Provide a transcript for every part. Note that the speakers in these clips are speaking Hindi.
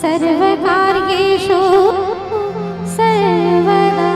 सर्वकार्येषु सर्वदा।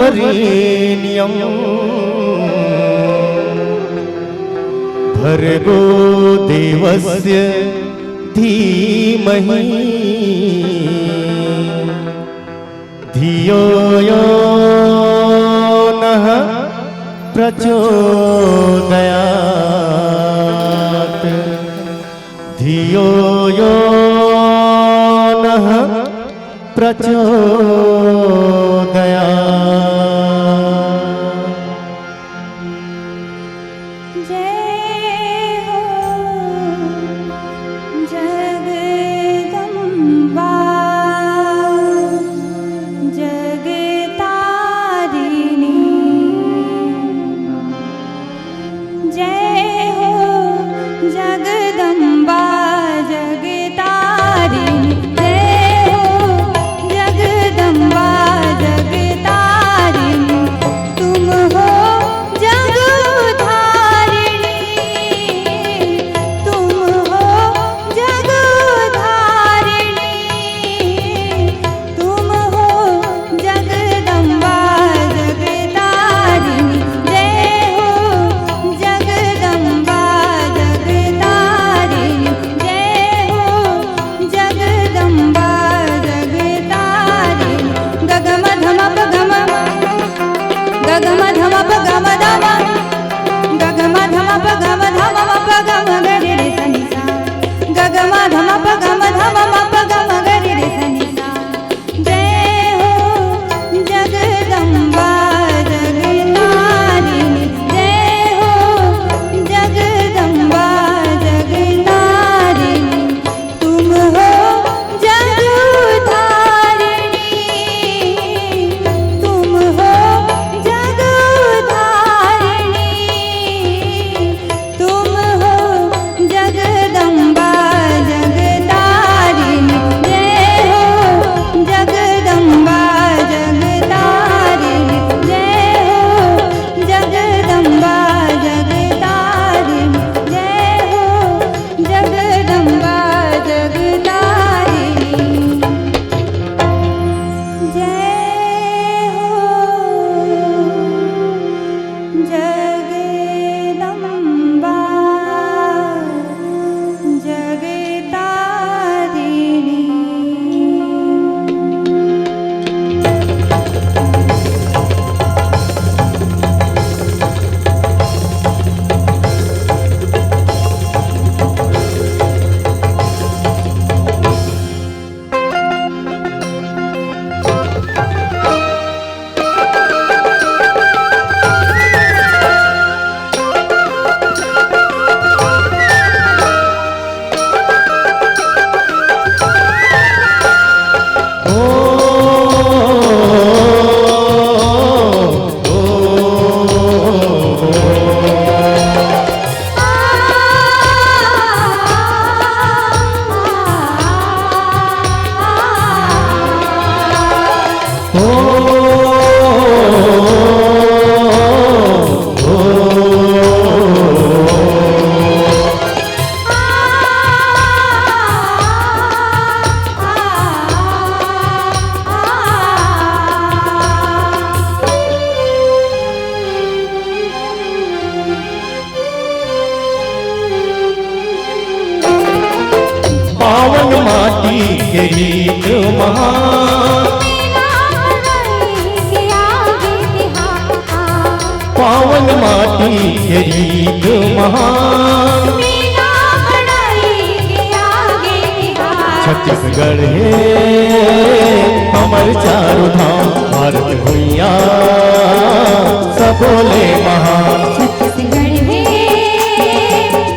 तत्सवितुर्वरेण्यं भर्गो देवस्य धीमहि धियो यो नः प्रचोदयात् धियो यो नः प्रचोदयात्। जय हो जगदम्बा जगतारिणी। माटी के रीत महान, पावन माटी के रीत महान। छत्तीसगढ़ है हमर चारों धाम, भारत भुइया सब बोले महान। छत्तीसगढ़ है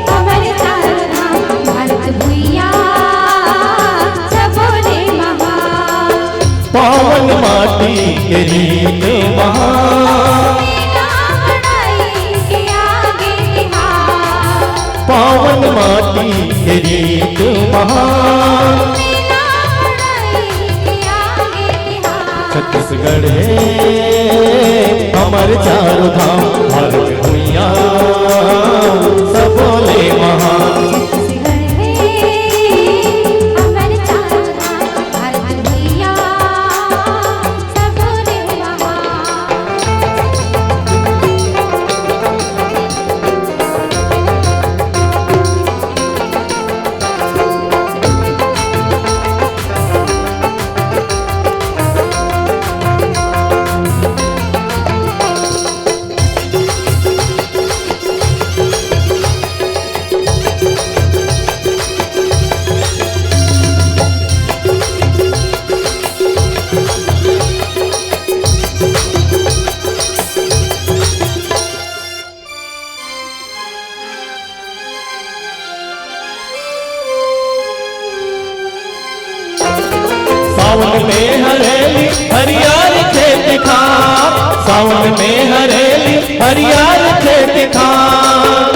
हमर चारों धाम, भारत भुइया सब बोले महान। पावन माटी के रीत महान, पावन माटी के रीत महान। छत्तीसगढ़ है हमर चारों धाम, भारत भुइया सब बोले महान। सावन में हरेली हरियाली खेत खार, सावन में हरेली हरियाली खेत खार।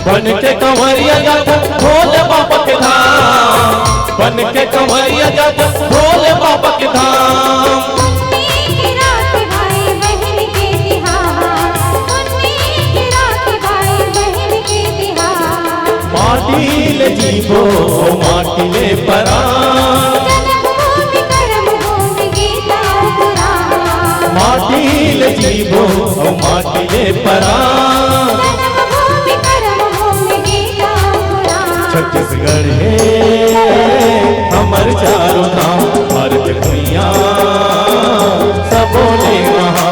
बन के कंवरिया जाता भोले बाबा के धाम, बन के कंवरिया जाता भोले बाबा के धाम। माटिले जीवो माटिले परान, माटिले जीवो माटिले परान। छत्तीसगढ़ है हमर चारों धाम, भारत भुइया सब बोले महान।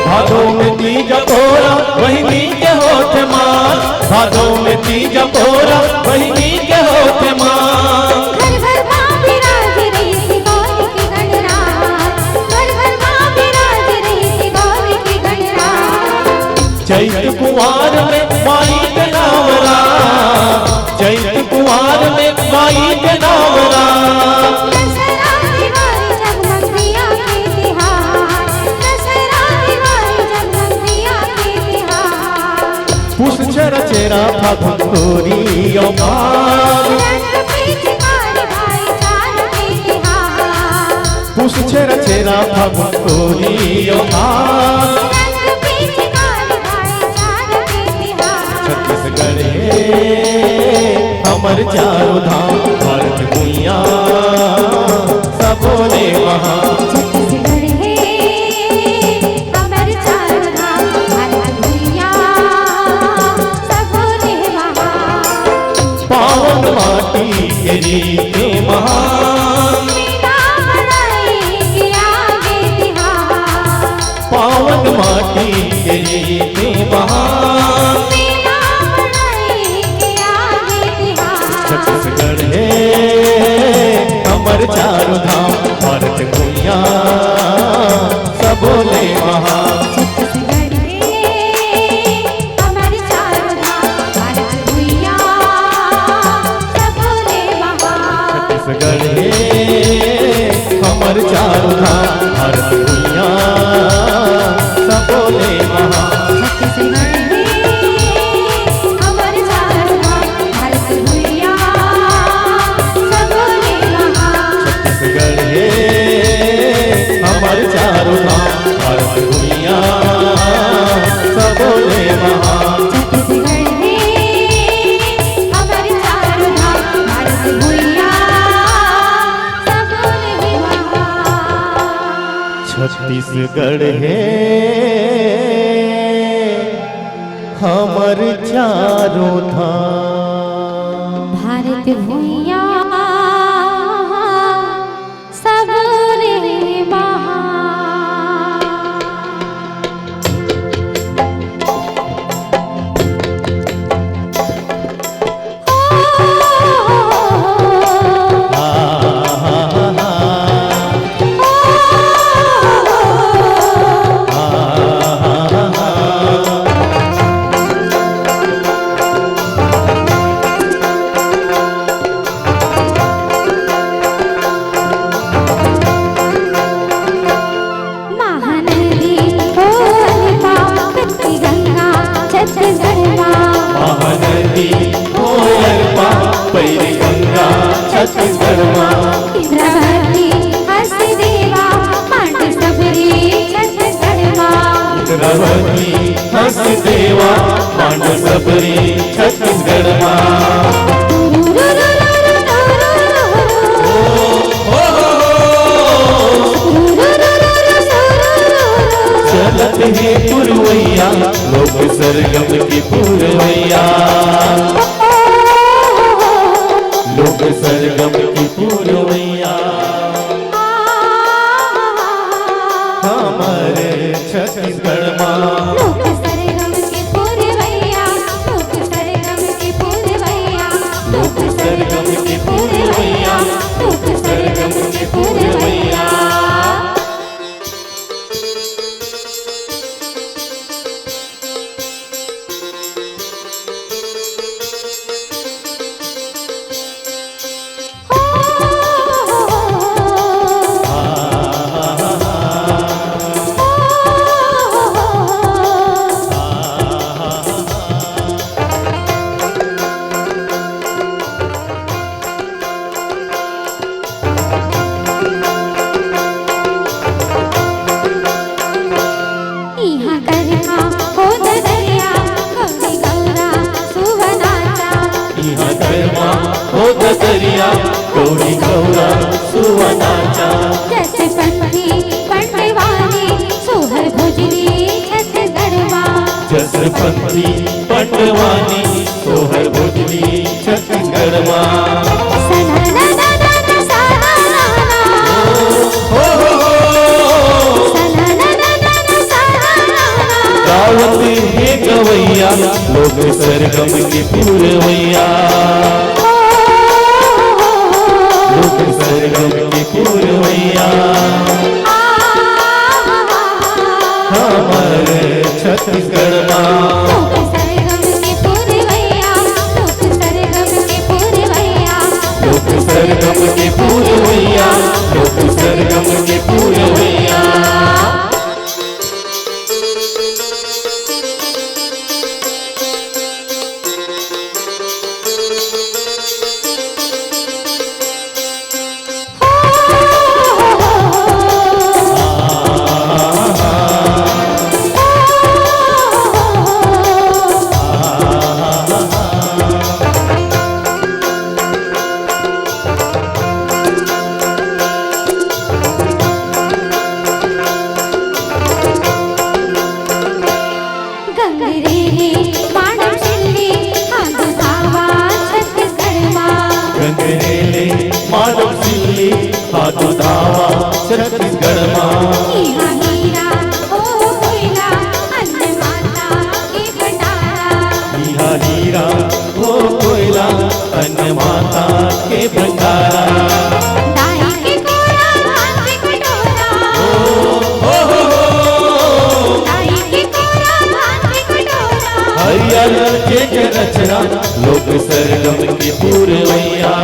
भादों में तीज पोरा बहिनी के होठ मान, भादों में तीज पोरा बहिनी के होठ मान। घर घर मां विराज रही थी गौरी की गणरात, घर घर मां विराज रही थी गौरी की गणरात। चैत कुंवार में माई के नावरा, चैत कुंवार में माई के नावरा। पुष चेरा चेरा फागुन गोरी अमार, पुष चेरा चेरा फागुन गोरी अमार। छत्तीसगढ़ है हमर चारों धाम, भारत भुइया सब बोले महान। पावन माटी के रीत महान, पावन माटी के रीत महान। छत्तीसगढ़ है हमर चारों धाम, भारत भुइया छत्तीसगढ़ है हमर चारों धाम भारत दुनिया सब बोले महान छत्तीसगढ़ में अमर चारों धाम भारत भुइया सब बोले महान छत्तीसगढ़ है हमर चारों धाम भारत दुनिया सब बोले महान छत्तीसगढ़ में अमर चारों धाम भारत भुइया सब बोले महान छत्तीसगढ़ है हमर चारों धाम भारत भुइया सब रे महान महानदी हो अलका कच्ची गंगा छत्तीसगढ़ महानदी कोयलपा पैरी गंगा छत्तीसगढ़ इंद्रावती हंसदेवा पांड सबरी छत्तीसगढ़ इंद्रावती हंसदेवा पांड सबरी छत्तीसगढ़ चलत है पुरवैया लोग सरगम की पुरवैया लोग सरगम की पुरवैया हमारे छत्तीसगढ़ माँ लोक सरगम के पुरवैया लोक सरगम के पुरवैया लोग सरगम की पुरवैया लोग सरगम की पुरवैया यहाँ करना हो दरिया गौरी गौरा सुवनाचा यहाँ कर्मा हो दरिया गौरी गौरा सुवनाचा जैसे पंथी पंडवानी सोहर भोजली छत्तीसगढ़ जसपंथी पटवानी सोहर भोजली छत्तीसगढ़ गावत है गवैया लोग सरगम की पुरवैया लोग सरगम की पुरवैया हमारे छत्तीसगढ़ लोक सरगम के पुरवैया लोक सरगम के पुरवैया लोग सरगम की पुरवैया लोग सरगम की पुरवैया गंगरेली मानव शिल्ली हांदुधावा छत्तीसगढ़ गंगरेले मानव सिल्ली हाथों धावा छत्तीसगढ़ यहाँ हीरा ओ कोयला अन्न माता के भंडारा यहाँ हीरा हो कोयला अन्य माता के भंडारा दाई के कोरा धान के कटोरा दाई के कोरा धान के कटोरा हरियर के रचना लोग सरगम की पुरवैया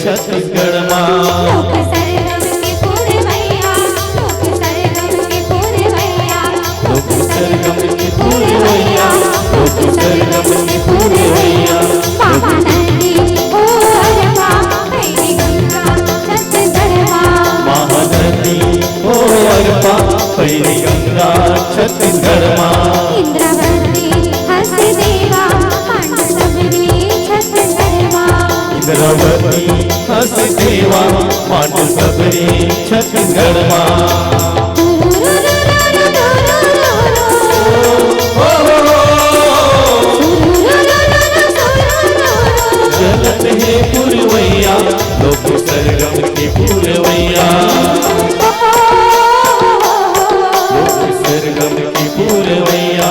छत्तीसगढ़ माँ। लोक सरगम के पूरवैया, लोक सरगम के पूरवैया, लोक सरगम की पूरवैया, लोक सरगम की पूरवैया। महानदी ओ अरबा भैरी गंगा छत्तीसगढ़ माँ। महानदी ओ अरबा भैरी गंगा छत्तीसगढ़ माँ। इंद्रावती हंसी देवा पांडु सबरी छत्तीसगढ़ माँ। इंद्रावती हंस देवा पांडु सबरी छत्तीसगढ़ माँ। जगत है पूरवैया, लोक सरगम की पूरवैया, लोक सरगम की पूरवैया।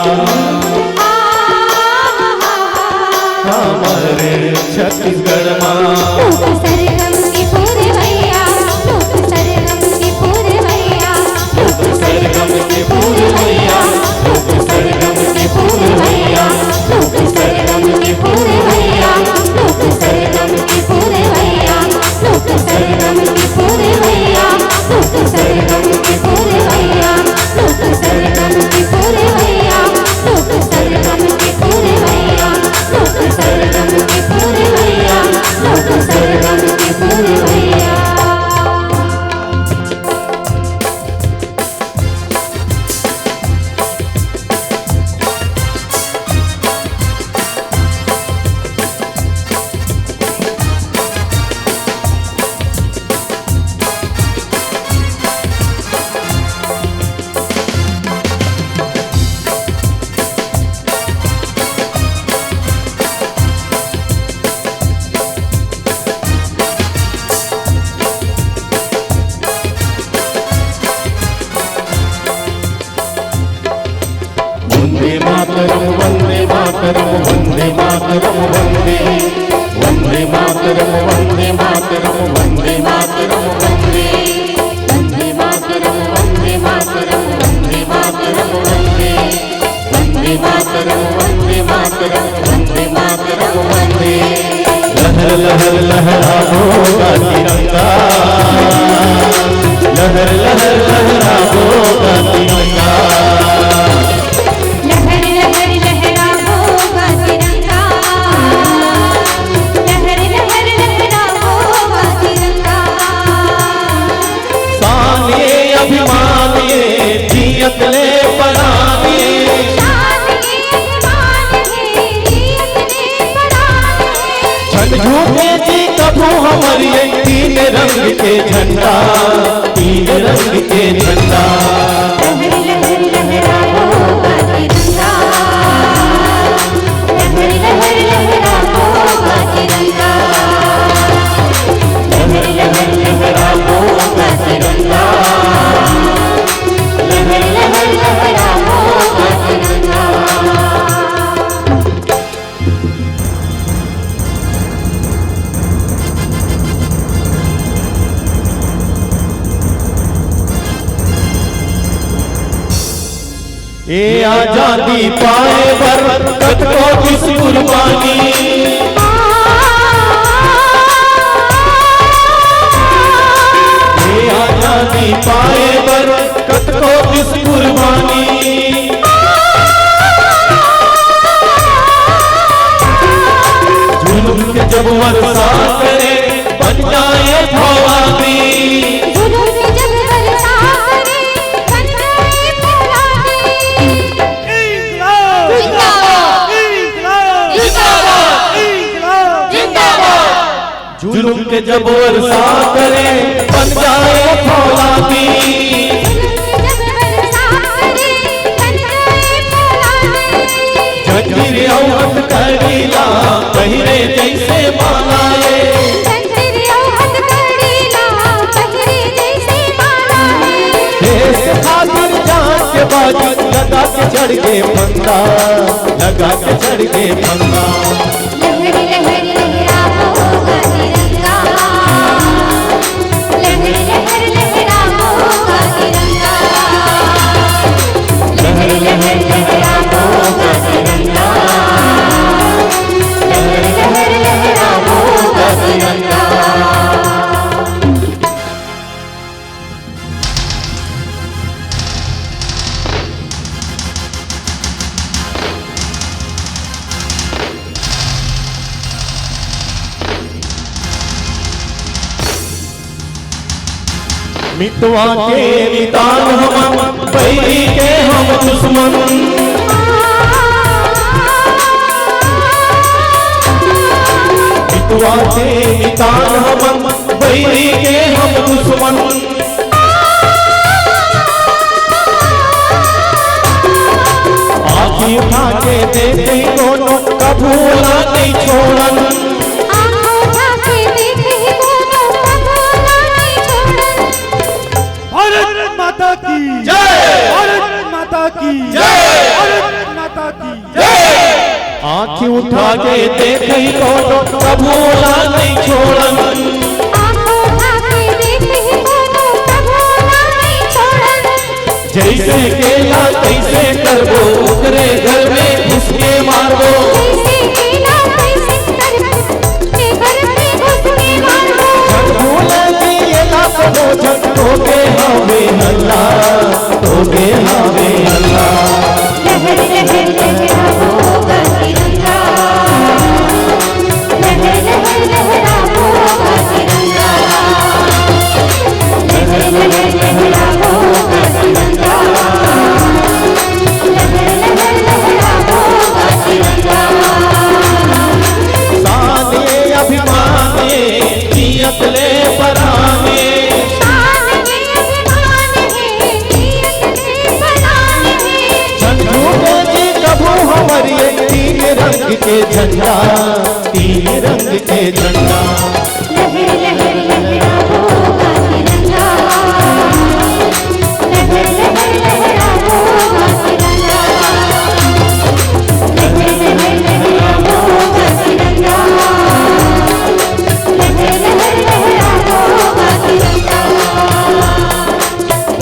हमारे छत्तीसगढ़ माँ। लोक सरगम के पूरवैया, लोक सरगम के पूरवैया, लोक सरगम की पूरवैया, लोक सरगम की पूरवैया, लोक सरगम के पूरवैया, लोक सरगम के पूरवैया, लोक सरगम के पूरवैया, लोक सरगम के पूरवैया, लोक सरगम के पूरवैया, लोक सरगम के पूरवैया, लोक सरगम के पूरवैया, लोक सरगम के पूरवैया। वंदे मातरम, वंदे मातरम, वंदे मातरम, वंदे, वंदे मातरम, वंदे मातरम, वंदे मातरम, वंदे, वंदे मातरम, वंदे मातरम, वंदे मातरम, वंदे, वंदे मातरम, वंदे मातरम, वंदे मातरम, वंदे। लहर लहर लहराओगा तिरंगा, लहर लहर लहराओगा तिरंगा। लहर लहर लहरा होगा तिरंगा, लहर लहर लहरा होगा तिरंगा। साने अभिमाने जियत ले पराने, शान ये अभिमान है, जियत ने बढ़ाने। झंड झूठे जी कभू हमारी तीन रंग के झंडा, तीन रंग के झंडा। लहर लहर लहरा होगा तिरंगा, लहर लहर लहरा होगा तिरंगा, लहर लहर लहरा होगा तिरंगा, लहर लहर लहरा होगा तिरंगा। ये आजादी पाए बरकत को किस कुर्बानी, ये आजादी पाए बरकत को किस कुर्बानी। जुल्म के जब वर्षा करे बन जाए भवानी, जुल्म की जब बरसा करे बन जाए फौलादी। जिंदाबाद जिंदाबाद जुल्म के जब वर्षा करे बन जाए फौलादी। जब बरसा करे बन जाए फौलादी। जंजीर औरत कड़ीला पहिरे जैसे मालाए, जंजीर औरत कड़ीला पहिरे जैसे मालाए। देश खातिर जान के बाजी लगा के चढ़ के फंदा, लगा के चढ़ के फंदा। लहर लहर लहरा होगा तिरंगा, लहर लहर लहरा होगा तिरंगा, लहर लहर लहरा होगा तिरंगा, लहर लहर लहरा होगा तिरंगा। मितवा के नितान हम बैरी के हम दुश्मन मितवा के नितान हम बैरी के हम दुश्मन आँखी उठा के देखे दोनों कबूला नहीं छोड़न भारत माता की जय भारत माता की जय भारत माता की जय आँखी उठा के देखे दोनों कबूला नहीं छोड़न जैसे केला कैसे करबो ओकरे घर में घुस के मारबो झटभूला दिएला कबो झट तोगे हवे हल्ला तोगे हवे हल्ला के झंडा तीन रंग के झंडा लहर लहर लहराओगा तिरंगा लहर लहर लहराओगा तिरंगा लहर लहर लहराओगा तिरंगा लहर लहर लहराओगा तिरंगा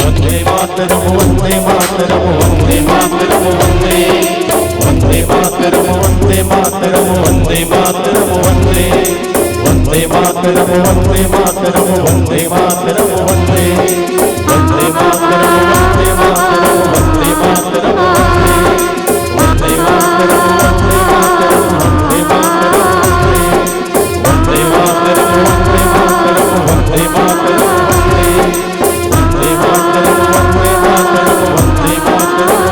वंदे मातरम वंदे मातरम वंदे मातरम वंदे वंदे मातरम वंदे मातरम वंदे मातरम वंदे वंदे मातरम वंदे मातरम वंदे मातरम वंदे वंदे मातरम वंदे मातरम वंदे मातरम वंदे वंदे मातरम वंदे मातरम वंदे मातरम वंदे मातरम वंदे मातरम वंदे मातरम वंदे मातरम वंदे मातरम वंदे मातरम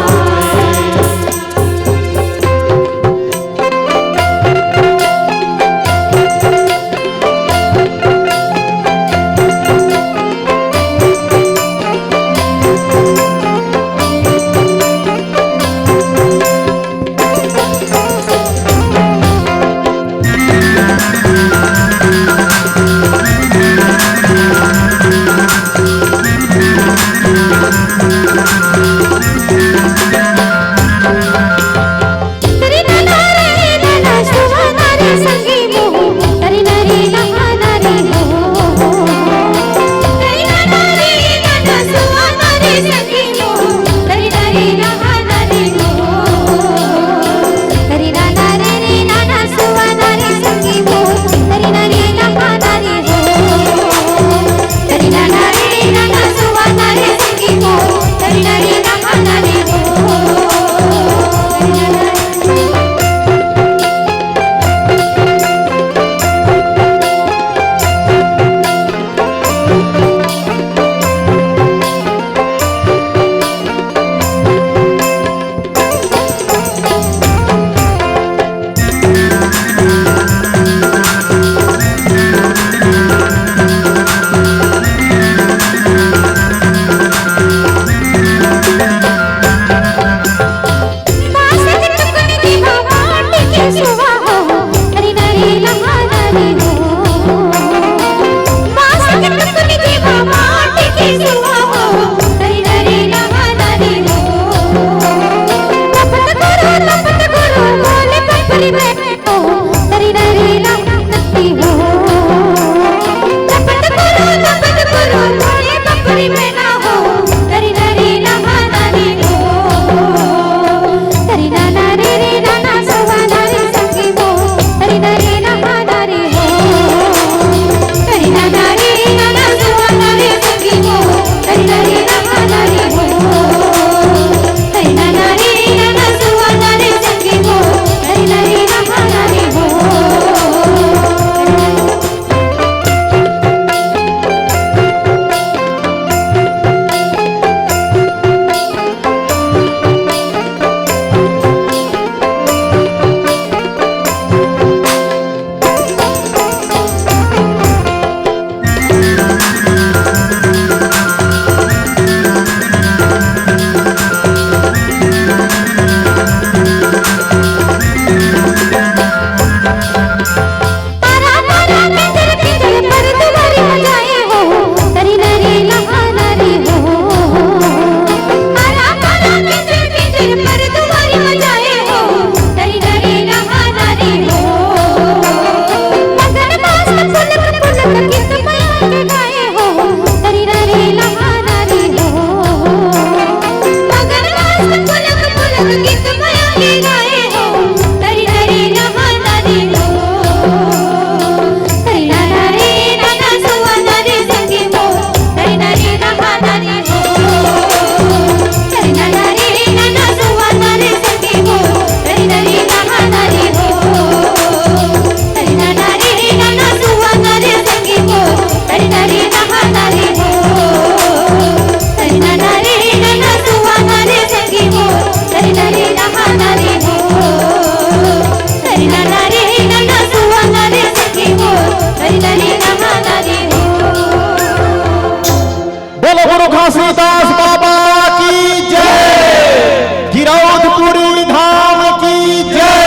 घासीदास बाबा की जय, गिरौदपुरी धाम की जय।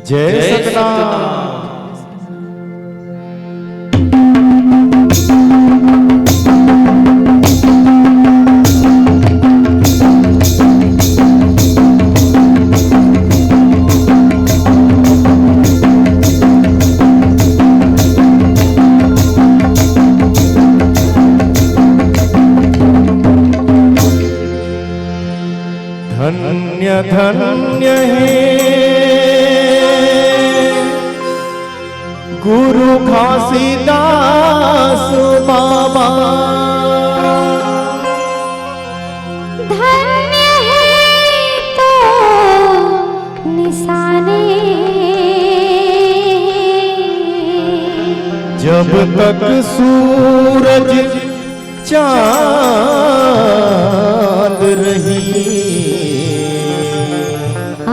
जय सतनाम। धन्य धन्य है गुरु घासीदास बाबा, धन्य है तो निशाने, जब तक सूरज चांद रही,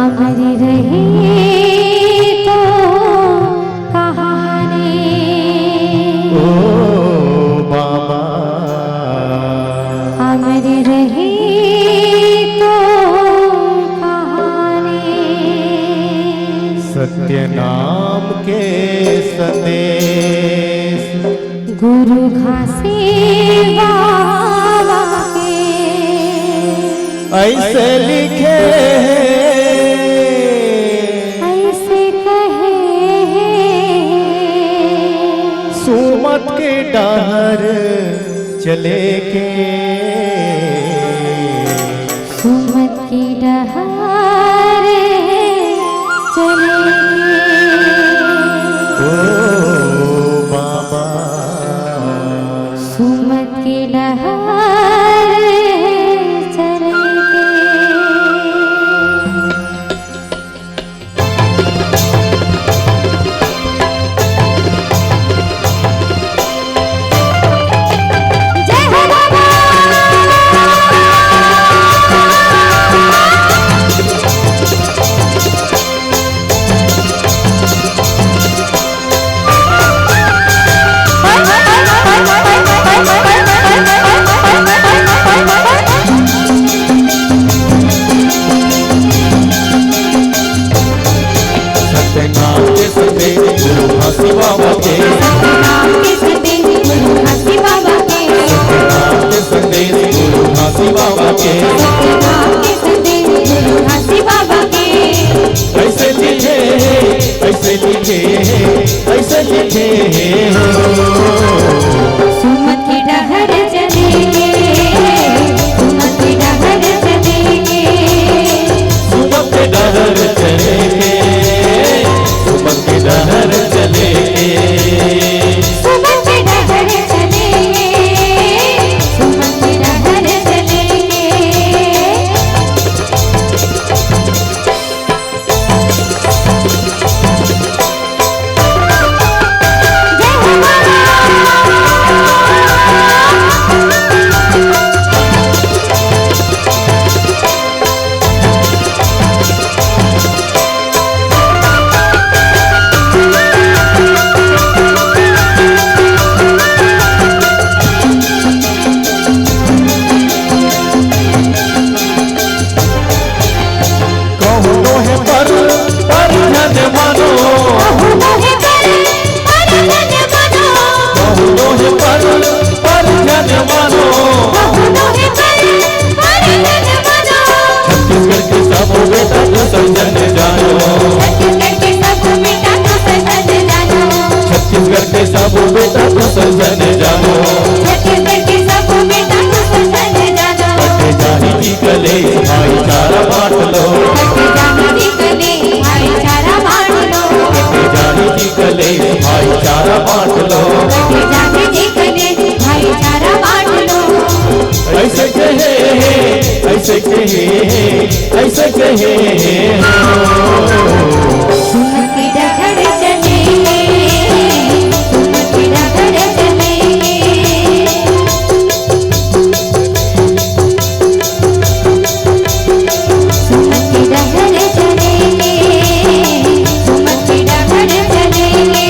अमर रही तो कहानी। ओ बाबा, अमर रही तो कहानी। सत्य नाम के संदेश गुरु घासी बाबा के ऐसे लिखे ऐसे कहे, सुमत के डहर चले के, सुमत की डहार चले ओ बाबा, सुमत की डहार चले जय हो बाबा। कुशल जन जानो छत्तीसगढ़ के सब बेटा कुशल जन जानो कटे जाहि जी कले भाईचारा बांट लो कटे जाहि जी कले भाईचारा बांट लो कटे जाहि जी कले भाईचारा बांट लो कटे जाहि जी कले भाईचारा बांट लो ऐसे कहे ऐसे कहे ऐसे कहे सुमत की डगर चलेंगे सुमत की डगर चलेंगे सुमत की डगर चलेंगे सुमत की डगर चलेंगे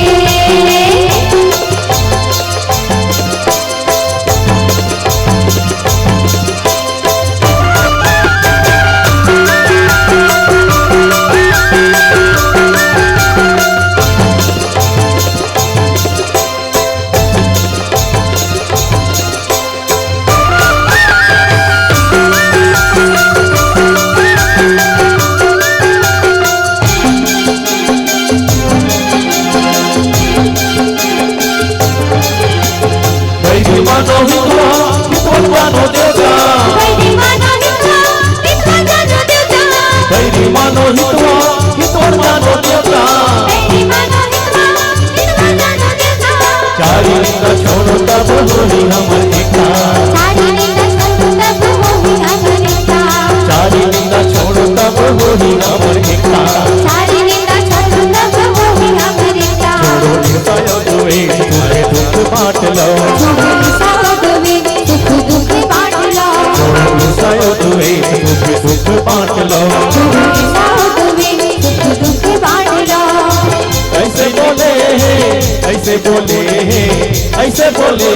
मानो हितवा हितवन मानो देवता बैरी मानो हितवा हितवन जानो देवता बैरी मानो हितवा हितवन मानो देवता बैरी मानो हितवा हितवन जानो देवता चारी निंदा छोड़ो तब होई हमर एकता सारी निंदा छोड़ो तब होई हमर एकता चारी निंदा छोड़ो तब होई हमर एकता सारी निंदा छोड़ो तब होई हमर एकता छोड़ो निसायो दुए तुम्हारे दुख बांट लो छोड़ो निसायो दुए दुख बांट लो छोड़ो निसायो दुए दुख बांट लो छोड़ो निसायो दुए दुख बांट लो ऐसे बोले ऐसे बोले ऐसे बोले